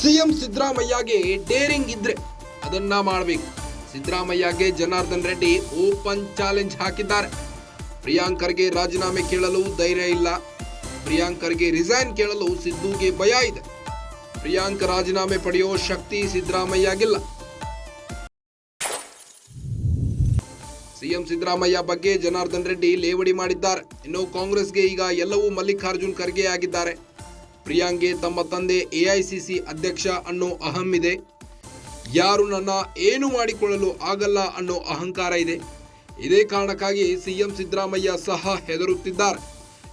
CM ಸಿದ್ದರಾಮಯ್ಯಗೆ daring ಇದ್ರೆ ಅದನ್ನ ಮಾಡಬೇಕು. ಸಿದ್ದರಾಮಯ್ಯಗೆ ಜನಾರ್ದನ್ ರೆಡ್ಡಿ ಓಪನ್ ಚಾಲೆಂಜ್ ಹಾಕಿದ್ದಾರೆ. ಪ್ರಿಯಾಂಕ್ ಖರ್ಗೆ ರಾಜೀನಾಮೆ ಕೇಳಲು ಧೈರ್ಯ ಇಲ್ಲ. ಪ್ರಿಯಾಂಕ್ ಖರ್ಗೆ ರಿಸೈನ್ ಕೇಳಲು ಸಿದ್ದುಗೆ ಭಯ ಇದೆ. ಪ್ರಿಯಾಂಕ್ ರಾಜೀನಾಮೆ ಪಡೆಯೋ ಶಕ್ತಿ ಸಿದ್ದರಾಮಯ್ಯಗಿಲ್ಲ. ಸಿಎಂ ಸಿದ್ದರಾಮಯ್ಯ ಬಗ್ಗೆ ಜನಾರ್ದನ್ ರೆಡ್ಡಿ ಲೇವಡಿ ಮಾಡಿದ್ದಾರೆ. ಇನ್ನು ಕಾಂಗ್ರೆಸ್ಗೆ ಈಗ ಎಲ್ಲವೂ ಮಲ್ಲಿಕಾರ್ಜುನ್ ಖರ್ಗೆ ಆಗಿದ್ದಾರೆ. ಪ್ರಿಯಾಂಕ್ಗೆ ತಮ್ಮ ತಂದೆ ಎಐಸಿಸಿ ಅಧ್ಯಕ್ಷ ಅನ್ನೋ ಅಹಂ ಇದೆ. ಯಾರು ನನ್ನ ಏನು ಮಾಡಿಕೊಳ್ಳಲು ಆಗಲ್ಲ ಅನ್ನೋ ಅಹಂಕಾರ ಇದೆ. ಇದೇ ಕಾರಣಕ್ಕಾಗಿ ಸಿಎಂ ಸಿದ್ದರಾಮಯ್ಯ ಸಹ ಹೆದರುತ್ತಿದ್ದಾರೆ.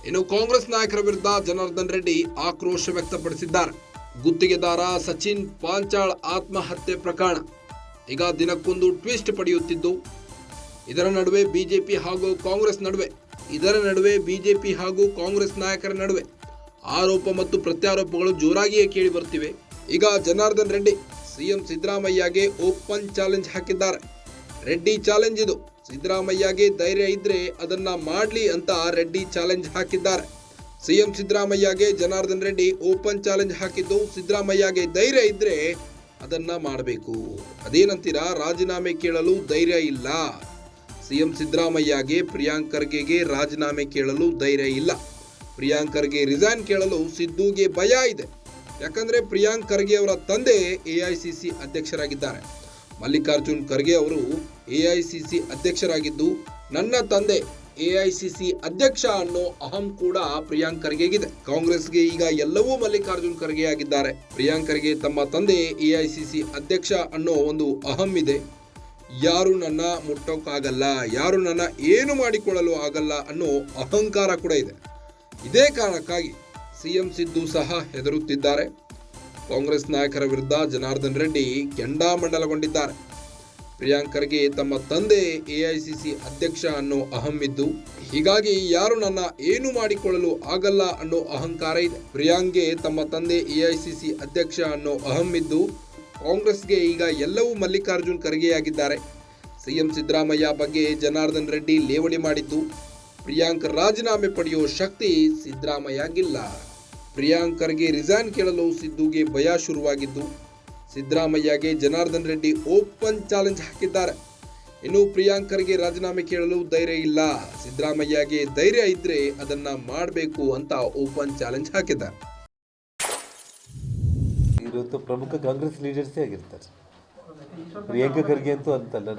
ಇನ್ನು ಕಾಂಗ್ರೆಸ್ ನಾಯಕರ ವಿರುದ್ಧ ಜನಾರ್ದನ್ ರೆಡ್ಡಿ ಆಕ್ರೋಶ ವ್ಯಕ್ತಪಡಿಸಿದ್ದಾರೆ. ಗುತ್ತಿಗೆದಾರ ಸಚಿನ್ ಪಾಂಚಾಳ್ ಆತ್ಮಹತ್ಯೆ ಪ್ರಕರಣ ಈಗ ದಿನಕ್ಕೊಂದು ಟ್ವಿಸ್ಟ್ ಪಡೆಯುತ್ತಿದ್ದು, ಇದರ ನಡುವೆ ಬಿಜೆಪಿ ಹಾಗೂ ಕಾಂಗ್ರೆಸ್ ನಾಯಕರ ನಡುವೆ ಆರೋಪ ಮತ್ತು ಪ್ರತ್ಯಾರೋಪಗಳು ಜೋರಾಗಿಯೇ ಕೇಳಿ ಬರ್ತಿವೆ. ಈಗ ಜನಾರ್ದನ್ ರೆಡ್ಡಿ ಸಿಎಂ ಸಿದ್ದರಾಮಯ್ಯಗೆ ಓಪನ್ ಚಾಲೆಂಜ್ ಹಾಕಿದ್ದಾರೆ. ರೆಡ್ಡಿ ಚಾಲೆಂಜ್ ಇದು. ಸಿದ್ದರಾಮಯ್ಯಗೆ ಧೈರ್ಯ ಇದ್ರೆ ಅದನ್ನ ಮಾಡ್ಲಿ ಅಂತ ರೆಡ್ಡಿ ಚಾಲೆಂಜ್ ಹಾಕಿದ್ದಾರೆ. ಸಿಎಂ ಸಿದ್ದರಾಮಯ್ಯಗೆ ಜನಾರ್ದನ್ ರೆಡ್ಡಿ ಓಪನ್ ಚಾಲೆಂಜ್ ಹಾಕಿದ್ದು, ಸಿದ್ದರಾಮಯ್ಯಗೆ ಧೈರ್ಯ ಇದ್ರೆ ಅದನ್ನ ಮಾಡಬೇಕು. ಅದೇನಂತೀರಾ? ರಾಜೀನಾಮೆ ಕೇಳಲು ಧೈರ್ಯ ಇಲ್ಲ. ಸಿಎಂ ಸಿದ್ದರಾಮಯ್ಯಗೆ ಪ್ರಿಯಾಂಕ್ ಖರ್ಗೆಗೆ ರಾಜೀನಾಮೆ ಕೇಳಲು ಧೈರ್ಯ ಇಲ್ಲ. ಪ್ರಿಯಾಂಕ್ ಖರ್ಗೆ ರಿಸೈನ್ ಕೇಳಲು ಸಿದ್ದುಗೆ ಭಯ ಇದೆ. ಯಾಕಂದ್ರೆ ಪ್ರಿಯಾಂಕ್ ಖರ್ಗೆ ಅವರ ತಂದೆ ಎಐಸಿಸಿ ಅಧ್ಯಕ್ಷರಾಗಿದ್ದಾರೆ. ಮಲ್ಲಿಕಾರ್ಜುನ್ ಖರ್ಗೆ ಅವರು ಎಐಸಿಸಿ ಅಧ್ಯಕ್ಷರಾಗಿದ್ದು, ನನ್ನ ತಂದೆ ಎಐಸಿಸಿ ಅಧ್ಯಕ್ಷ ಅನ್ನೋ ಅಹಂ ಕೂಡ ಪ್ರಿಯಾಂಕ್ ಖರ್ಗೆಗಿದೆ. ಕಾಂಗ್ರೆಸ್ಗೆ ಈಗ ಎಲ್ಲವೂ ಮಲ್ಲಿಕಾರ್ಜುನ್ ಖರ್ಗೆ ಆಗಿದ್ದಾರೆ. ಪ್ರಿಯಾಂಕ್ ಖರ್ಗೆ ತಮ್ಮ ತಂದೆ ಎಐಸಿಸಿ ಅಧ್ಯಕ್ಷ ಅನ್ನೋ ಒಂದು ಅಹಂ ಇದೆ. ಯಾರು ನನ್ನ ಮುಟ್ಟೋಕ್ಕಾಗಲ್ಲ, ಯಾರು ನನ್ನ ಏನು ಮಾಡಿಕೊಳ್ಳಲು ಆಗಲ್ಲ ಅನ್ನೋ ಅಹಂಕಾರ ಕೂಡ ಇದೆ. ಇದೇ ಕಾರಣಕ್ಕಾಗಿ ಸಿಎಂ ಸಿದ್ದು ಸಹ ಹೆದರುತ್ತಿದ್ದಾರೆ. ಕಾಂಗ್ರೆಸ್ ನಾಯಕರ ವಿರುದ್ಧ ಜನಾರ್ದನ್ ರೆಡ್ಡಿ ಕೆಂಡಾಮಂಡಲಗೊಂಡಿದ್ದಾರೆ. ಪ್ರಿಯಾಂಕ್ ಖರ್ಗೆ ತಮ್ಮ ತಂದೆ ಎಐಸಿಸಿ ಅಧ್ಯಕ್ಷ ಅನ್ನೋ ಅಹಂ ಇದ್ದು, ಹೀಗಾಗಿ ಯಾರು ನನ್ನ ಏನು ಮಾಡಿಕೊಳ್ಳಲು ಆಗಲ್ಲ ಅನ್ನೋ ಅಹಂಕಾರ ಇದೆ. ಪ್ರಿಯಾಂಕ್ಗೆ ತಮ್ಮ ತಂದೆ ಎಐಸಿಸಿ ಅಧ್ಯಕ್ಷ ಅನ್ನೋ ಅಹಂ ಇದ್ದು, ಕಾಂಗ್ರೆಸ್ಗೆ ಈಗ ಎಲ್ಲವೂ ಮಲ್ಲಿಕಾರ್ಜುನ್ ಖರ್ಗೆಯಾಗಿದ್ದಾರೆ. ಸಿಎಂ ಸಿದ್ದರಾಮಯ್ಯ ಬಗ್ಗೆ ಜನಾರ್ದನ್ ರೆಡ್ಡಿ ಲೇವಡಿ ಮಾಡಿದ್ದು, ಪ್ರಿಯಾಂಕ್ ರಾಜೀನಾಮೆ ಪಡೆಯೋ ಶಕ್ತಿ ಸಿದ್ದರಾಮಯ್ಯಗಿಲ್ಲ. ಪ್ರಿಯಾಂಕ್ ಖರ್ಗೆ ರಿಸೈನ್ ಕೇಳಲು ಸಿದ್ದುಗೆ ಭಯ ಶುರುವಾಗಿದ್ದು, ಸಿದ್ದರಾಮಯ್ಯಗೆ ಜನಾರ್ದನ್ ರೆಡ್ಡಿ ಓಪನ್ ಚಾಲೆಂಜ್ ಹಾಕಿದ್ದಾರೆ. ಇನ್ನು ಪ್ರಿಯಾಂಕ್ ಖರ್ಗೆ ರಾಜೀನಾಮೆ ಕೇಳಲು ಧೈರ್ಯ ಇಲ್ಲ. ಸಿದ್ದರಾಮಯ್ಯಗೆ ಧೈರ್ಯ ಇದ್ರೆ ಅದನ್ನ ಮಾಡಬೇಕು ಅಂತ ಓಪನ್ ಚಾಲೆಂಜ್ ಹಾಕಿದ್ದಾರೆ. ಇವತ್ತು ಪ್ರಮುಖ ಕಾಂಗ್ರೆಸ್ ಲೀಡರ್ಸೇ ಆಗಿರ್ತಾರೆ. ಪ್ರಿಯಾಂಕ ಖರ್ಗೆ ಅಂತೂ ಅಂತಲ್ಲ,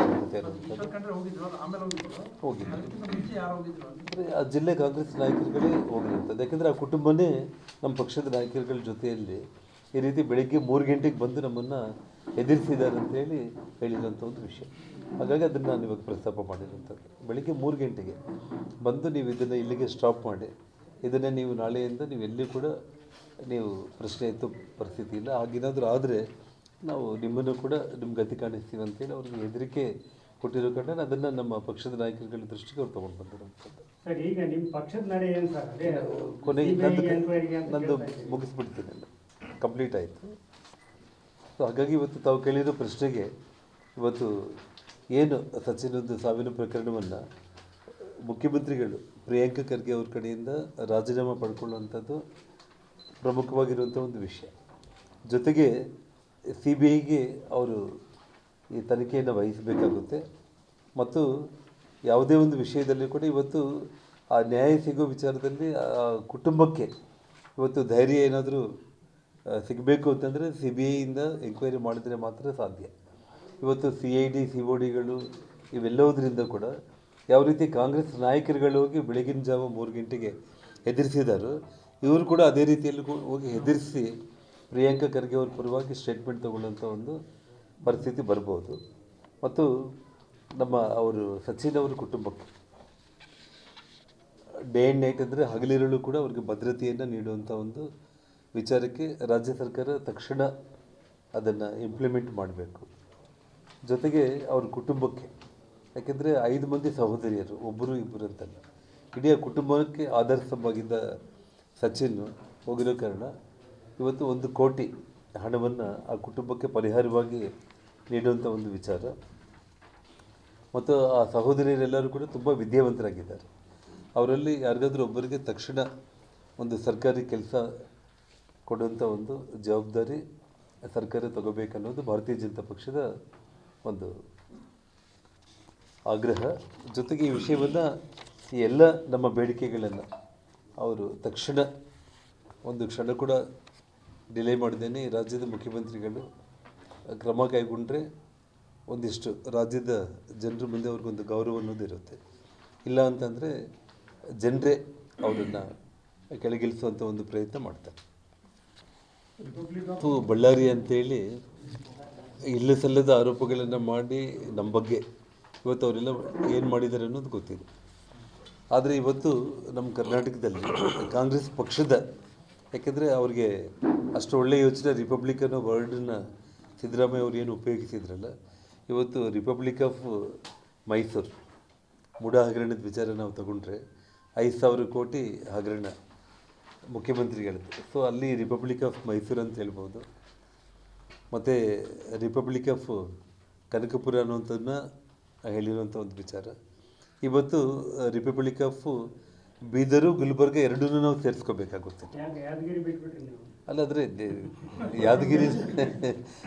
ಆ ಜಿಲ್ಲೆ ಕಾಂಗ್ರೆಸ್ ನಾಯಕರುಗಳೇ ಹೋಗಿರ್ತದೆ. ಯಾಕಂದರೆ ಆ ಕುಟುಂಬನೇ ನಮ್ಮ ಪಕ್ಷದ ನಾಯಕರುಗಳ ಜೊತೆಯಲ್ಲಿ ಈ ರೀತಿ ಬೆಳಗ್ಗೆ 3 ಗಂಟೆಗೆ ಬಂದು ನಮ್ಮನ್ನು ಎದುರಿಸಿದ್ದಾರೆ ಅಂತೇಳಿ ಹೇಳಿರೋಂಥ ಒಂದು ವಿಷಯ. ಹಾಗಾಗಿ ಅದನ್ನು ನಾನು ಇವಾಗ ಪ್ರಸ್ತಾಪ ಮಾಡಿರೋಂಥದ್ದು. ಬೆಳಗ್ಗೆ 3 ಗಂಟೆಗೆ ಬಂದು ನೀವು ಇದನ್ನು ಇಲ್ಲಿಗೆ ಸ್ಟಾಪ್ ಮಾಡಿ, ಇದನ್ನು ನೀವು ನಾಳೆಯಿಂದ ನೀವು ಎಲ್ಲಿ ಕೂಡ ನೀವು ಪ್ರಶ್ನೆ ಎತ್ತೋ ಪರಿಸ್ಥಿತಿ ಇಲ್ಲ. ಹಾಗೇನಾದರೂ ಆದರೆ ನಾವು ನಿಮ್ಮನ್ನು ಕೂಡ ನಿಮ್ಮ ಗತಿ ಕಾಣಿಸ್ತೀವಿ ಅಂತೇಳಿ ಅವ್ರಿಗೆ ಹೆದರಿಕೆ ಕೊಟ್ಟಿರೋ ಕಾರಣ ಅದನ್ನು ನಮ್ಮ ಪಕ್ಷದ ನಾಯಕರುಗಳ ದೃಷ್ಟಿಗೆ ಅವ್ರು ತೊಗೊಂಡು ಬಂದಿರೋಂಥದ್ದು. ಕೊನೆಗೆ ನಂದು ಮುಗಿಸ್ಬಿಡ್ತೀನಿ, ಕಂಪ್ಲೀಟ್ ಆಯಿತು. ಸೊ ಹಾಗಾಗಿ ಇವತ್ತು ತಾವು ಕೇಳಿರೋ ಪ್ರಶ್ನೆಗೆ ಇವತ್ತು ಏನು ಸಚಿನೊಂದು ಸಾವಿನ ಪ್ರಕರಣವನ್ನು ಮುಖ್ಯಮಂತ್ರಿಗಳು ಪ್ರಿಯಾಂಕ ಖರ್ಗೆ ಅವ್ರ ಕಡೆಯಿಂದ ರಾಜೀನಾಮೆ ಪಡ್ಕೊಳ್ಳುವಂಥದ್ದು ಪ್ರಮುಖವಾಗಿರುವಂಥ ಒಂದು ವಿಷಯ. ಜೊತೆಗೆ CBIಗೆ ಅವರು ಈ ತನಿಖೆಯನ್ನು ವಹಿಸಬೇಕಾಗುತ್ತೆ. ಮತ್ತು ಯಾವುದೇ ಒಂದು ವಿಷಯದಲ್ಲಿ ಕೂಡ ಇವತ್ತು ಆ ನ್ಯಾಯ ಸಿಗೋ ವಿಚಾರದಲ್ಲಿ ಆ ಕುಟುಂಬಕ್ಕೆ ಇವತ್ತು ಧೈರ್ಯ ಏನಾದರೂ ಸಿಗಬೇಕು ಅಂತಂದರೆ CBIಯಿಂದ ಎಂಕ್ವೈರಿ ಮಾಡಿದರೆ ಮಾತ್ರ ಸಾಧ್ಯ. ಇವತ್ತು CID CODಗಳು ಇವೆಲ್ಲವುದರಿಂದ ಕೂಡ ಯಾವ ರೀತಿ ಕಾಂಗ್ರೆಸ್ ನಾಯಕರುಗಳು ಹೋಗಿ ಬೆಳಗಿನ ಜಾವ 3 ಗಂಟೆಗೆ ಹೆದರಿಸಿದಾರೋ, ಇವರು ಕೂಡ ಅದೇ ರೀತಿಯಲ್ಲಿ ಹೋಗಿ ಹೆದರಿಸಿ ಪ್ರಿಯಾಂಕ ಖರ್ಗೆ ಅವ್ರ ಪರವಾಗಿ ಸ್ಟೇಟ್ಮೆಂಟ್ ತಗೊಳ್ಳೋಂಥ ಒಂದು ಪರಿಸ್ಥಿತಿ ಬರ್ಬೋದು. ಮತ್ತು ನಮ್ಮ ಅವರು ಸಚಿನ್ ಅವರ ಕುಟುಂಬಕ್ಕೆ ಡೇ ಆ್ಯಂಡ್ ನೈಟ್ ಅಂದರೆ ಹಗಲಿರಲು ಕೂಡ ಅವ್ರಿಗೆ ಭದ್ರತೆಯನ್ನು ನೀಡುವಂಥ ಒಂದು ವಿಚಾರಕ್ಕೆ ರಾಜ್ಯ ಸರ್ಕಾರ ತಕ್ಷಣ ಅದನ್ನು ಇಂಪ್ಲಿಮೆಂಟ್ ಮಾಡಬೇಕು. ಜೊತೆಗೆ ಅವ್ರ ಕುಟುಂಬಕ್ಕೆ, ಯಾಕೆಂದರೆ 5 ಮಂದಿ ಸಹೋದರಿಯರು, ಒಬ್ಬರು ಇಬ್ಬರು ಅಂತಲ್ಲ, ಇಡೀ ಕುಟುಂಬಕ್ಕೆ ಆಧಾರಸ್ತಂಭವಾಗಿದ್ದ ಸಚಿನ್ ಹೋಗಿರೋ ಕಾರಣ ಇವತ್ತು 1 ಕೋಟಿ ಹಣವನ್ನು ಆ ಕುಟುಂಬಕ್ಕೆ ಪರಿಹಾರವಾಗಿ ನೀಡುವಂಥ ಒಂದು ವಿಚಾರ. ಮತ್ತು ಆ ಸಹೋದರಿಯರೆಲ್ಲರೂ ಕೂಡ ತುಂಬ ವಿದ್ಯಾವಂತರಾಗಿದ್ದಾರೆ. ಅವರಲ್ಲಿ ಯಾರಿಗಾದ್ರೂ ಒಬ್ಬರಿಗೆ ತಕ್ಷಣ ಒಂದು ಸರ್ಕಾರಿ ಕೆಲಸ ಕೊಡುವಂಥ ಒಂದು ಜವಾಬ್ದಾರಿ ಸರ್ಕಾರ ತಗೋಬೇಕನ್ನೋದು ಭಾರತೀಯ ಜನತಾ ಪಕ್ಷದ ಒಂದು ಆಗ್ರಹ. ಜೊತೆಗೆ ಈ ವಿಷಯವನ್ನು ಈ ಎಲ್ಲ ನಮ್ಮ ಬೇಡಿಕೆಗಳನ್ನು ಅವರು ತಕ್ಷಣ ಒಂದು ಕ್ಷಣ ಕೂಡ ಡಿಲೇ ಮಾಡಿದ್ದೇನೆ ರಾಜ್ಯದ ಮುಖ್ಯಮಂತ್ರಿಗಳು ಕ್ರಮ ಕೈಗೊಂಡ್ರೆ ಒಂದಿಷ್ಟು ರಾಜ್ಯದ ಜನರ ಮುಂದೆ ಅವ್ರಿಗೊಂದು ಗೌರವ ಅನ್ನೋದು ಇರುತ್ತೆ. ಇಲ್ಲ ಅಂತಂದರೆ ಜನರೇ ಅವರನ್ನು ಕೆಳಗಿಳಿಸುವಂಥ ಒಂದು ಪ್ರಯತ್ನ ಮಾಡ್ತಾರೆ. ಬಳ್ಳಾರಿ ಅಂತೇಳಿ ಇಲ್ಲ ಸಲ್ಲದ ಆರೋಪಗಳನ್ನು ಮಾಡಿ ನಮ್ಮ ಬಗ್ಗೆ ಇವತ್ತು ಅವರೆಲ್ಲ ಏನು ಮಾಡಿದ್ದಾರೆ ಅನ್ನೋದು ಗೊತ್ತಿದೆ. ಆದರೆ ಇವತ್ತು ನಮ್ಮ ಕರ್ನಾಟಕದಲ್ಲಿ ಕಾಂಗ್ರೆಸ್ ಪಕ್ಷದ, ಯಾಕೆಂದರೆ ಅವ್ರಿಗೆ ಅಷ್ಟು ಒಳ್ಳೆಯ ಯೋಚನೆ ರಿಪಬ್ಲಿಕ್ ಅನ್ನೋ ವರ್ಡನ್ನು ಸಿದ್ದರಾಮಯ್ಯ ಅವರು ಏನು ಉಪಯೋಗಿಸಿದ್ರಲ್ಲ, ಇವತ್ತು ರಿಪಬ್ಲಿಕ್ ಆಫ್ ಮೈಸೂರು ಮುಡ ಹಗರಣದ ವಿಚಾರ ನಾವು ತಗೊಂಡ್ರೆ 5,000 ಕೋಟಿ ಹಗರಣ ಮುಖ್ಯಮಂತ್ರಿಗಳದ್ದು. ಸೊ ಅಲ್ಲಿ ರಿಪಬ್ಲಿಕ್ ಆಫ್ ಮೈಸೂರು ಅಂತ ಹೇಳ್ಬೋದು. ಮತ್ತು ರಿಪಬ್ಲಿಕ್ ಆಫ್ ಕನಕಪುರ ಅನ್ನುವಂಥದ್ದನ್ನ ಹೇಳಿರುವಂಥ ಒಂದು ವಿಚಾರ. ಇವತ್ತು ರಿಪಬ್ಲಿಕ್ ಆಫ್ ಬೀದರು ಗುಲ್ಬರ್ಗ ಎರಡನ್ನೂ ನಾವು ಸೇರಿಸ್ಕೋಬೇಕಾಗುತ್ತೆ. ಅಲ್ಲ, ಆದರೆ ಯಾದಗಿರಿ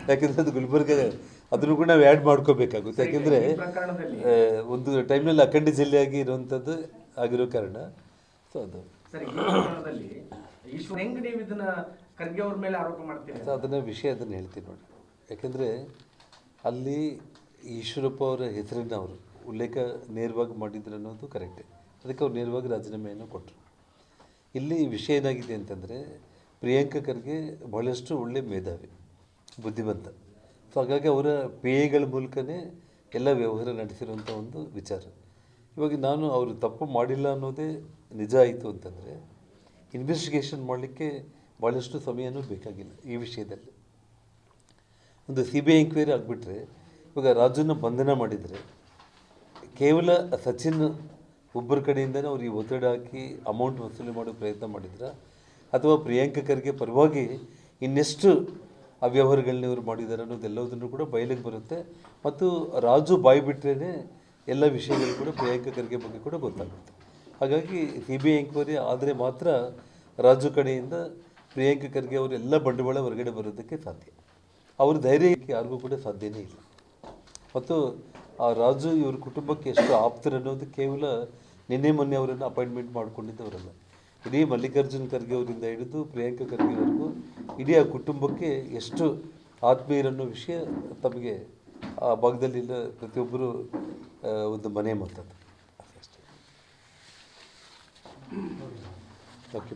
ಯಾಕೆಂದರೆ ಅದು ಗುಲ್ಬರ್ಗ ಅದನ್ನು ಕೂಡ ನಾವು ಆ್ಯಡ್ ಮಾಡ್ಕೋಬೇಕಾಗುತ್ತೆ. ಯಾಕೆಂದರೆ ಒಂದು ಟೈಮ್ನಲ್ಲಿ ಅಖಂಡ ಜಿಲ್ಲೆಯಾಗಿ ಇರುವಂಥದ್ದು ಆಗಿರೋ ಕಾರಣ. ಸೊ ಅದು ಅದನ್ನು ವಿಷಯ ಅದನ್ನು ಹೇಳ್ತೀನಿ ನೋಡಿ. ಯಾಕೆಂದರೆ ಅಲ್ಲಿ ಈಶ್ವರಪ್ಪ ಅವರ ಹೆಸರನ್ನು ಅವರು ಉಲ್ಲೇಖ ನೇರವಾಗಿ ಮಾಡಿದ್ರು ಅನ್ನೋದು ಕರೆಕ್ಟೇ. ಅದಕ್ಕೆ ಅವ್ರು ನೇರವಾಗಿ ರಾಜೀನಾಮೆಯನ್ನು ಕೊಟ್ಟರು. ಇಲ್ಲಿ ವಿಷಯ ಏನಾಗಿದೆ ಅಂತಂದರೆ ಪ್ರಿಯಾಂಕಾ ಖರ್ಗೆ ಬಹಳಷ್ಟು ಒಳ್ಳೆ ಮೇಧಾವಿ, ಬುದ್ಧಿವಂತ. ಸೊ ಹಾಗಾಗಿ ಅವರ ಪೇಗಳ ಮೂಲಕನೇ ಎಲ್ಲ ವ್ಯವಹಾರ ನಡೆಸಿರುವಂಥ ಒಂದು ವಿಚಾರ. ಇವಾಗ ನಾನು ಅವರು ತಪ್ಪು ಮಾಡಿಲ್ಲ ಅನ್ನೋದೇ ನಿಜ ಆಯಿತು ಅಂತಂದರೆ ಇನ್ವೆಸ್ಟಿಗೇಷನ್ ಮಾಡಲಿಕ್ಕೆ ಭಾಳಷ್ಟು ಸಮಯನೂ ಬೇಕಾಗಿಲ್ಲ. ಈ ವಿಷಯದಲ್ಲಿ ಒಂದು CBI ಎಂಕ್ವೈರಿ ಆಗಿಬಿಟ್ರೆ, ಇವಾಗ ರಾಜುನ ಬಂಧನ ಮಾಡಿದರೆ ಕೇವಲ ಸಚಿನ್ ಒಬ್ಬರ ಕಡೆಯಿಂದನೇ ಅವ್ರಿಗೆ ಒತ್ತಡ ಹಾಕಿ ಅಮೌಂಟ್ ವಸೂಲಿ ಮಾಡೋ ಪ್ರಯತ್ನ ಮಾಡಿದ್ರೆ, ಅಥವಾ ಪ್ರಿಯಾಂಕಾ ಖರ್ಗೆ ಪರವಾಗಿ ಇನ್ನೆಷ್ಟು ಅವ್ಯವಹಾರಗಳನ್ನ ಇವರು ಮಾಡಿದ್ದಾರೆ ಅನ್ನೋದೆಲ್ಲದನ್ನು ಕೂಡ ಬಯಲಿಗೆ ಬರುತ್ತೆ. ಮತ್ತು ರಾಜು ಬಾಯಿ ಬಿಟ್ಟರೆ ಎಲ್ಲ ವಿಷಯಗಳು ಕೂಡ ಪ್ರಿಯಾಂಕಾ ಖರ್ಗೆ ಬಗ್ಗೆ ಕೂಡ ಗೊತ್ತಾಗುತ್ತೆ. ಹಾಗಾಗಿ CBI ಎಂಕ್ವೈರಿ ಆದರೆ ಮಾತ್ರ ರಾಜು ಕಡೆಯಿಂದ ಪ್ರಿಯಾಂಕಾ ಖರ್ಗೆ ಅವರೆಲ್ಲ ಬಂಡವಾಳ ಹೊರಗಡೆ ಬರೋದಕ್ಕೆ ಸಾಧ್ಯ. ಅವ್ರ ಧೈರ್ಯ ಯಾರಿಗೂ ಕೂಡ ಸಾಧ್ಯನೇ ಇಲ್ಲ. ಮತ್ತು ಆ ರಾಜು ಇವ್ರ ಕುಟುಂಬಕ್ಕೆ ಎಷ್ಟು ಆಪ್ತರು ಅನ್ನೋದು ಕೇವಲ ನಿನ್ನೆ ಮೊನ್ನೆ ಅವರನ್ನು ಅಪಾಯಿಂಟ್ಮೆಂಟ್ ಮಾಡ್ಕೊಂಡಿದ್ದವರಲ್ಲ. ಇಡೀ ಮಲ್ಲಿಕಾರ್ಜುನ್ ಖರ್ಗೆ ಅವರಿಂದ ಹಿಡಿದು ಪ್ರಿಯಾಂಕಾ ಖರ್ಗೆವರೆಗೂ ಇಡೀ ಆ ಕುಟುಂಬಕ್ಕೆ ಎಷ್ಟು ಆತ್ಮೀಯರನ್ನೋ ವಿಷಯ ತಮಗೆ ಆ ಭಾಗದಲ್ಲಿಲ್ಲ ಪ್ರತಿಯೊಬ್ಬರು ಒಂದು ಮನೆ ಮಾತದ್ದು ಅಷ್ಟೇ. ಓಕೆ,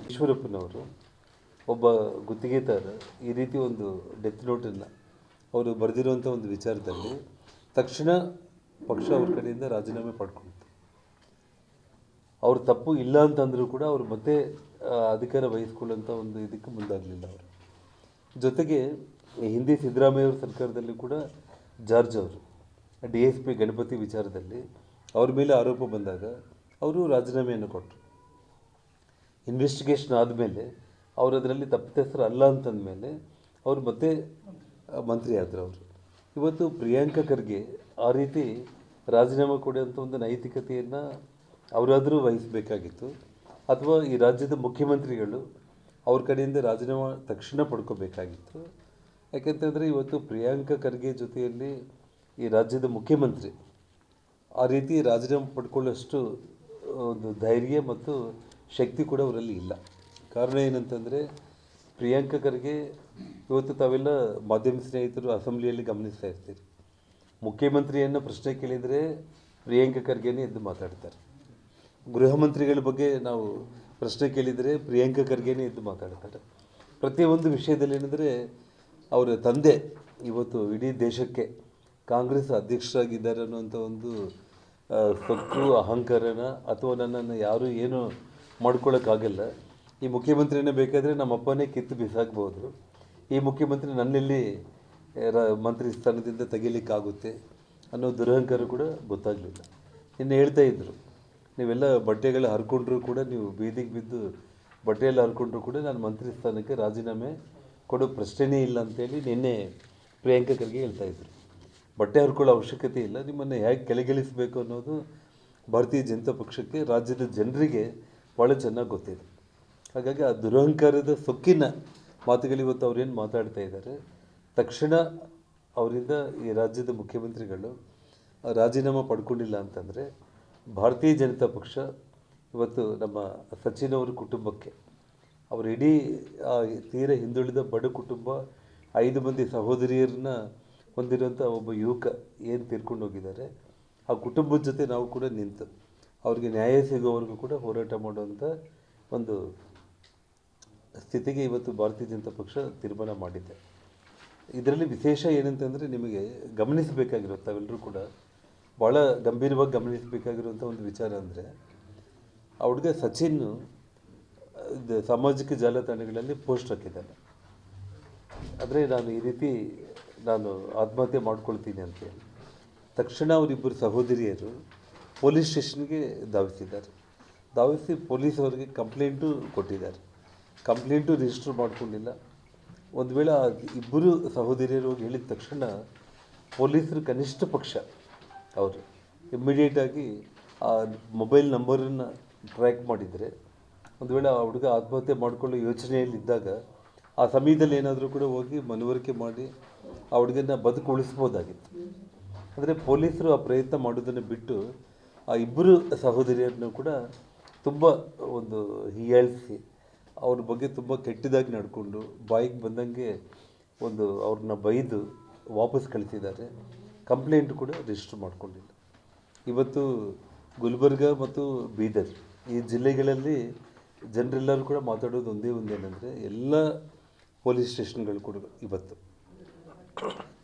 ಈಶ್ವರಪ್ಪನವರು ಒಬ್ಬ ಗುತ್ತಿಗೆದಾರ ಈ ರೀತಿ ಒಂದು ಡೆತ್ ನೋಟನ್ನು ಅವರು ಬರೆದಿರುವಂಥ ಒಂದು ವಿಚಾರದಲ್ಲಿ ತಕ್ಷಣ ಪಕ್ಷ ಅವ್ರ ಕಡೆಯಿಂದ ರಾಜೀನಾಮೆ ಪಡ್ಕೊಳ್ತು. ಅವ್ರ ತಪ್ಪು ಇಲ್ಲ ಅಂತಂದರೂ ಕೂಡ ಅವರು ಮತ್ತೆ ಅಧಿಕಾರ ವಹಿಸ್ಕೊಳ್ಳೋಂಥ ಒಂದು ಇದಕ್ಕೆ ಮುಂದಾಗಲಿಲ್ಲ ಅವರು. ಜೊತೆಗೆ ಹಿಂದೆ ಸಿದ್ದರಾಮಯ್ಯ ಅವ್ರ ಸರ್ಕಾರದಲ್ಲಿ ಕೂಡ ಜಾರ್ಜ್ ಅವರು DSP ಗಣಪತಿ ವಿಚಾರದಲ್ಲಿ ಅವ್ರ ಮೇಲೆ ಆರೋಪ ಬಂದಾಗ ಅವರು ರಾಜೀನಾಮೆಯನ್ನು ಕೊಟ್ಟರು. ಇನ್ವೆಸ್ಟಿಗೇಷನ್ ಆದಮೇಲೆ ಅವರು ಅದರಲ್ಲಿ ತಪ್ಪಿತಸ್ಥರು ಅಲ್ಲ ಅಂತಂದಮೇಲೆ ಅವರು ಮತ್ತೆ ಮಂತ್ರಿ ಆದರು ಅವರು. ಇವತ್ತು ಪ್ರಿಯಾಂಕಾ ಖರ್ಗೆ ಆ ರೀತಿ ರಾಜೀನಾಮೆ ಕೊಡುವಂಥ ಒಂದು ನೈತಿಕತೆಯನ್ನು ಅವರಾದರೂ ವಹಿಸಬೇಕಾಗಿತ್ತು, ಅಥವಾ ಈ ರಾಜ್ಯದ ಮುಖ್ಯಮಂತ್ರಿಗಳು ಅವ್ರ ಕಡೆಯಿಂದ ರಾಜೀನಾಮೆ ತಕ್ಷಣ ಪಡ್ಕೋಬೇಕಾಗಿತ್ತು. ಯಾಕೆಂತಂದರೆ ಇವತ್ತು ಪ್ರಿಯಾಂಕಾ ಖರ್ಗೆ ಜೊತೆಯಲ್ಲಿ ಈ ರಾಜ್ಯದ ಮುಖ್ಯಮಂತ್ರಿ ಆ ರೀತಿ ರಾಜೀನಾಮೆ ಪಡ್ಕೊಳ್ಳೋಷ್ಟು ಒಂದು ಧೈರ್ಯ ಮತ್ತು ಶಕ್ತಿ ಕೂಡ ಅವರಲ್ಲಿ ಇಲ್ಲ. ಕಾರಣ ಏನಂತಂದರೆ ಪ್ರಿಯಾಂಕಾ ಖರ್ಗೆ ಇವತ್ತು ತಾವೆಲ್ಲ ಮಾಧ್ಯಮ ಸ್ನೇಹಿತರು ಅಸೆಂಬ್ಲಿಯಲ್ಲಿ ಗಮನಿಸ್ತಾ ಇರ್ತೀರಿ, ಮುಖ್ಯಮಂತ್ರಿಯನ್ನು ಪ್ರಶ್ನೆ ಕೇಳಿದರೆ ಪ್ರಿಯಾಂಕಾ ಖರ್ಗೆನೇ ಎದ್ದು ಮಾತಾಡ್ತಾರೆ. ಗೃಹ ಮಂತ್ರಿಗಳ ಬಗ್ಗೆ ನಾವು ಪ್ರಶ್ನೆ ಕೇಳಿದರೆ ಪ್ರಿಯಾಂಕಾ ಖರ್ಗೆನೇ ಎದ್ದು ಮಾತಾಡ್ತಾರೆ. ಪ್ರತಿಯೊಂದು ವಿಷಯದಲ್ಲಿ ಏನಂದರೆ ಅವರ ತಂದೆ ಇವತ್ತು ಇಡೀ ದೇಶಕ್ಕೆ ಕಾಂಗ್ರೆಸ್ ಅಧ್ಯಕ್ಷರಾಗಿದ್ದಾರೆ ಅನ್ನುವಂಥ ಒಂದು ಸೊಕ್ಕು ಅಹಂಕಾರನ, ಅಥವಾ ನನ್ನನ್ನು ಯಾರೂ ಏನೂ ಮಾಡ್ಕೊಳ್ಳೋಕ್ಕಾಗಲ್ಲ, ಈ ಮುಖ್ಯಮಂತ್ರಿನೇ ಬೇಕಾದರೆ ನಮ್ಮ ಅಪ್ಪನೇ ಕಿತ್ತು ಬಿಸಾಕ್ಬೋದು, ಈ ಮುಖ್ಯಮಂತ್ರಿ ನನ್ನೆಲ್ಲಿ ಮಂತ್ರಿ ಸ್ಥಾನದಿಂದ ತೆಗಿಲಿಕ್ಕಾಗುತ್ತೆ ಅನ್ನೋ ದುರಹಂಕಾರ ಕೂಡ ಗೊತ್ತಾಗಲಿಲ್ಲ. ಇನ್ನು ಹೇಳ್ತಾ ಇದ್ದರು, ನೀವೆಲ್ಲ ಬಟ್ಟೆಗಳು ಹರ್ಕೊಂಡ್ರೂ ಕೂಡ, ನೀವು ಬೀದಿಗೆ ಬಿದ್ದು ಬಟ್ಟೆಯಲ್ಲಿ ಹರ್ಕೊಂಡ್ರೂ ಕೂಡ ನಾನು ಮಂತ್ರಿ ಸ್ಥಾನಕ್ಕೆ ರಾಜೀನಾಮೆ ಕೊಡೋ ಪ್ರಶ್ನೆಯೇ ಇಲ್ಲ ಅಂತೇಳಿ ನಿನ್ನೆ ಪ್ರಿಯಾಂಕಾ ಖರ್ಗೆ ಹೇಳ್ತಾಯಿದ್ರು. ಬಟ್ಟೆ ಹರ್ಕೊಳ್ಳೋ ಅವಶ್ಯಕತೆ ಇಲ್ಲ, ನಿಮ್ಮನ್ನು ಹೇಗೆ ಕೆಳಗಿಳಿಸಬೇಕು ಅನ್ನೋದು ಭಾರತೀಯ ಜನತಾ ಪಕ್ಷಕ್ಕೆ, ರಾಜ್ಯದ ಜನರಿಗೆ ಭಾಳ ಚೆನ್ನಾಗಿ ಗೊತ್ತಿದೆ. ಹಾಗಾಗಿ ಆ ದುರಹಂಕಾರದ ಸೊಕ್ಕಿನ ಮಾತುಗಳು ಇವತ್ತು ಅವ್ರೇನು ಮಾತಾಡ್ತಾ ಇದ್ದಾರೆ, ತಕ್ಷಣ ಅವರಿಂದ ಈ ರಾಜ್ಯದ ಮುಖ್ಯಮಂತ್ರಿಗಳು ರಾಜೀನಾಮೆ ಪಡ್ಕೊಂಡಿಲ್ಲ ಅಂತಂದರೆ ಭಾರತೀಯ ಜನತಾ ಪಕ್ಷ ಇವತ್ತು ನಮ್ಮ ಸಚಿನ್ ಅವರ ಕುಟುಂಬಕ್ಕೆ, ಅವರು ಇಡೀ ತೀರ ಹಿಂದುಳಿದ ಬಡ ಕುಟುಂಬ, 5 ಮಂದಿ ಸಹೋದರಿಯರನ್ನ ಹೊಂದಿರುವಂಥ ಒಬ್ಬ ಯುವಕ ಏನು ತೀರ್ಕೊಂಡು ಹೋಗಿದ್ದಾರೆ, ಆ ಕುಟುಂಬದ ಜೊತೆ ನಾವು ಕೂಡ ನಿಂತು ಅವ್ರಿಗೆ ನ್ಯಾಯ ಸಿಗೋವರೆಗೂ ಕೂಡ ಹೋರಾಟ ಮಾಡುವಂಥ ಒಂದು ಸ್ಥಿತಿಗೆ ಇವತ್ತು ಭಾರತೀಯ ಜನತಾ ಪಕ್ಷ ತೀರ್ಮಾನ ಮಾಡಿದೆ. ಇದರಲ್ಲಿ ವಿಶೇಷ ಏನಂತಂದರೆ, ನಿಮಗೆ ಗಮನಿಸಬೇಕಾಗಿರೋ ತಾವೆಲ್ಲರೂ ಕೂಡ ಭಾಳ ಗಂಭೀರವಾಗಿ ಗಮನಿಸಬೇಕಾಗಿರುವಂಥ ಒಂದು ವಿಚಾರ ಅಂದರೆ, ಆ ಹುಡುಗ ಸಚಿನ್ ಇದು ಸಾಮಾಜಿಕ ಜಾಲತಾಣಗಳಲ್ಲಿ ಪೋಸ್ಟ್ ಹಾಕಿದ್ದಾನೆ. ಆದರೆ ನಾನು ಈ ರೀತಿ ಆತ್ಮಹತ್ಯೆ ಮಾಡ್ಕೊಳ್ತೀನಿ ಅಂತೇಳಿ ತಕ್ಷಣ ಅವರಿಬ್ಬರು ಸಹೋದರಿಯರು ಪೊಲೀಸ್ ಸ್ಟೇಷನ್ಗೆ ಧಾವಿಸಿ ಪೊಲೀಸವರಿಗೆ ಕಂಪ್ಲೇಂಟು ಕೊಟ್ಟಿದ್ದಾರೆ. ಕಂಪ್ಲೇಂಟು ರಿಜಿಸ್ಟರ್ ಮಾಡ್ಕೊಂಡಿಲ್ಲ. ಒಂದು ವೇಳೆ ಇಬ್ಬರು ಸಹೋದರಿಯರು ಹೋಗಿ ಹೇಳಿದ ತಕ್ಷಣ ಪೊಲೀಸರು ಕನಿಷ್ಠ ಪಕ್ಷ ಅವರು ಇಮ್ಮಿಡಿಯೇಟಾಗಿ ಆ ಮೊಬೈಲ್ ನಂಬರನ್ನು ಟ್ರ್ಯಾಕ್ ಮಾಡಿದರೆ, ಒಂದು ವೇಳೆ ಆ ಹುಡುಗ ಆತ್ಮಹತ್ಯೆ ಮಾಡಿಕೊಳ್ಳೋ ಯೋಚನೆಯಲ್ಲಿದ್ದಾಗ ಆ ಸಮಯದಲ್ಲಿ ಏನಾದರೂ ಕೂಡ ಹೋಗಿ ಮನವರಿಕೆ ಮಾಡಿ ಆ ಹುಡುಗನ ಬದುಕು ಉಳಿಸ್ಬೋದಾಗಿತ್ತು. ಆದರೆ ಪೊಲೀಸರು ಆ ಪ್ರಯತ್ನ ಮಾಡೋದನ್ನು ಬಿಟ್ಟು ಆ ಇಬ್ಬರು ಸಹೋದರಿಯರನ್ನು ಕೂಡ ತುಂಬ ಒಂದು ಹೀಯಾಳಿಸಿ ಅವ್ರ ಬಗ್ಗೆ ತುಂಬ ಕೆಟ್ಟದಾಗಿ ನಡ್ಕೊಂಡು ಬಾಯಿಗೆ ಬಂದಂಗೆ ಅವ್ರನ್ನ ಬೈದು ವಾಪಸ್ ಕಳಿಸಿದ್ದಾರೆ. ಕಂಪ್ಲೇಂಟ್ ಕೂಡ ರಿಜಿಸ್ಟರ್ ಮಾಡ್ಕೊಂಡಿಲ್ಲ. ಇವತ್ತು ಗುಲ್ಬರ್ಗ ಮತ್ತು ಬೀದರ್ ಈ ಜಿಲ್ಲೆಗಳಲ್ಲಿ ಜನರೆಲ್ಲರೂ ಕೂಡ ಮಾತಾಡೋದು ಒಂದೇನೆಂದರೆ, ಎಲ್ಲ ಪೊಲೀಸ್ ಸ್ಟೇಷನ್ಗಳು ಕೂಡ ಇವತ್ತು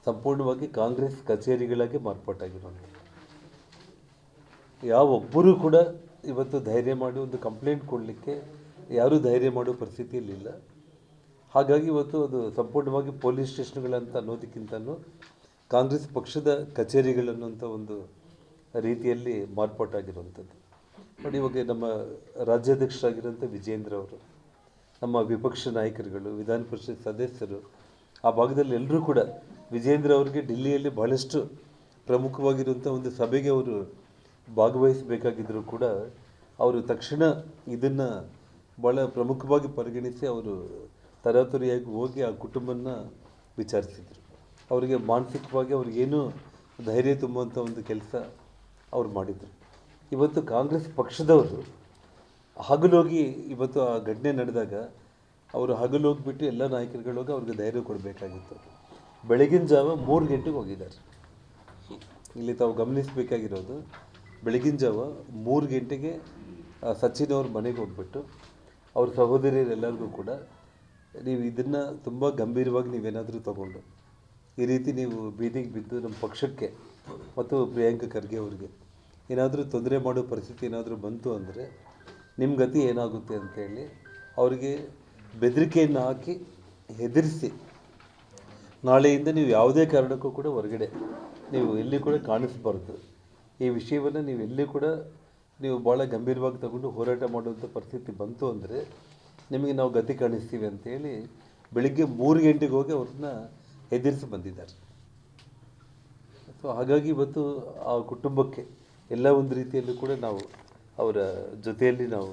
ಸಂಪೂರ್ಣವಾಗಿ ಕಾಂಗ್ರೆಸ್ ಕಚೇರಿಗಳಾಗಿ ಮಾರ್ಪಾಟಾಗಿರೋದು. ಯಾವೊಬ್ಬರೂ ಕೂಡ ಇವತ್ತು ಧೈರ್ಯ ಮಾಡಿ ಒಂದು ಕಂಪ್ಲೇಂಟ್ ಕೊಡಲಿಕ್ಕೆ ಯಾರೂ ಧೈರ್ಯ ಮಾಡೋ ಪರಿಸ್ಥಿತಿಯಲ್ಲಿಲ್ಲ. ಹಾಗಾಗಿ ಇವತ್ತು ಅದು ಸಂಪೂರ್ಣವಾಗಿ ಪೊಲೀಸ್ ಸ್ಟೇಷನ್ಗಳಂತ ಅನ್ನೋದಕ್ಕಿಂತಲೂ ಕಾಂಗ್ರೆಸ್ ಪಕ್ಷದ ಕಚೇರಿಗಳನ್ನುವಂಥ ಒಂದು ರೀತಿಯಲ್ಲಿ ಮಾರ್ಪಾಟಾಗಿರುವಂಥದ್ದು. ನೋಡಿ, ಇವಾಗ ನಮ್ಮ ರಾಜ್ಯಾಧ್ಯಕ್ಷರಾಗಿರೋಂಥ ವಿಜೇಂದ್ರ ಅವರು, ನಮ್ಮ ವಿಪಕ್ಷ ನಾಯಕರುಗಳು, ವಿಧಾನ ಪರಿಷತ್ ಸದಸ್ಯರು, ಆ ಭಾಗದಲ್ಲಿ ಎಲ್ಲರೂ ಕೂಡ ವಿಜೇಂದ್ರ ಅವರಿಗೆ ಡೆಲ್ಲಿಯಲ್ಲಿ ಬಹಳಷ್ಟು ಪ್ರಮುಖವಾಗಿರುವಂಥ ಒಂದು ಸಭೆಗೆ ಅವರು ಭಾಗವಹಿಸಬೇಕಾಗಿದ್ದರೂ ಕೂಡ ಅವರು ತಕ್ಷಣ ಇದನ್ನು ಭಾಳ ಪ್ರಮುಖವಾಗಿ ಪರಿಗಣಿಸಿ ಅವರು ತರಾತುರಿಯಾಗಿ ಹೋಗಿ ಆ ಕುಟುಂಬನ ವಿಚಾರಿಸಿದರು. ಅವರಿಗೆ ಮಾನಸಿಕವಾಗಿ ಅವ್ರಿಗೇನು ಧೈರ್ಯ ತುಂಬುವಂಥ ಒಂದು ಕೆಲಸ ಅವ್ರು ಮಾಡಿದರು. ಇವತ್ತು ಕಾಂಗ್ರೆಸ್ ಪಕ್ಷದವರು ಹಗಲೋಗಿ ಇವತ್ತು ಆ ಘಟನೆ ನಡೆದಾಗ ಅವರು ಹಗಲೋಗಿಬಿಟ್ಟು ಎಲ್ಲ ನಾಯಕರುಗಳೋಗಿ ಅವ್ರಿಗೆ ಧೈರ್ಯ ಕೊಡಬೇಕಾಗಿತ್ತು. ಬೆಳಗಿನ ಜಾವ 3 ಗಂಟೆಗೆ ಹೋಗಿದ್ದಾರೆ. ಇಲ್ಲಿ ತಾವು ಗಮನಿಸಬೇಕಾಗಿರೋದು, ಬೆಳಗಿನ ಜಾವ 3 ಗಂಟೆಗೆ ಸಚಿನ್ ಅವ್ರ ಮನೆಗೆ ಹೋಗ್ಬಿಟ್ಟು ಅವ್ರ ಸಹೋದರಿಯರೆಲ್ಲರಿಗೂ ಕೂಡ, ನೀವು ಇದನ್ನು ತುಂಬ ಗಂಭೀರವಾಗಿ ನೀವೇನಾದರೂ ತಗೊಂಡು ಈ ರೀತಿ ನೀವು ಬೀದಿಗೆ ಬಿದ್ದು ನಮ್ಮ ಪಕ್ಷಕ್ಕೆ ಮತ್ತು ಪ್ರಿಯಾಂಕ ಖರ್ಗೆ ಅವರಿಗೆ ಏನಾದರೂ ತೊಂದರೆ ಮಾಡೋ ಪರಿಸ್ಥಿತಿ ಏನಾದರೂ ಬಂತು ಅಂದರೆ ನಿಮ್ಮ ಗತಿ ಏನಾಗುತ್ತೆ ಅಂತೇಳಿ ಅವರಿಗೆ ಬೆದರಿಕೆಯನ್ನು ಹಾಕಿ ಹೆದರಿಸಿ, ನಾಳೆಯಿಂದ ನೀವು ಯಾವುದೇ ಕಾರಣಕ್ಕೂ ಕೂಡ ಹೊರಗಡೆ ನೀವು ಎಲ್ಲಿ ಕೂಡ ಕಾಣಿಸ್ಬಾರ್ದು, ಈ ವಿಷಯವನ್ನು ನೀವು ಎಲ್ಲಿ ಕೂಡ ನೀವು ಭಾಳ ಗಂಭೀರವಾಗಿ ತಗೊಂಡು ಹೋರಾಟ ಮಾಡುವಂಥ ಪರಿಸ್ಥಿತಿ ಬಂತು ಅಂದರೆ ನಿಮಗೆ ನಾವು ಗತಿ ಕಾಣಿಸ್ತೀವಿ ಅಂತೇಳಿ ಬೆಳಿಗ್ಗೆ 3 ಗಂಟೆಗೆ ಹೋಗಿ ಅವ್ರನ್ನ ಹೆದರಿಸಿ ಬಂದಿದ್ದಾರೆ. ಸೊ ಹಾಗಾಗಿ ಇವತ್ತು ಆ ಕುಟುಂಬಕ್ಕೆ ಎಲ್ಲ ಒಂದು ರೀತಿಯಲ್ಲೂ ಕೂಡ ನಾವು ಅವರ ಜೊತೆಯಲ್ಲಿ ನಾವು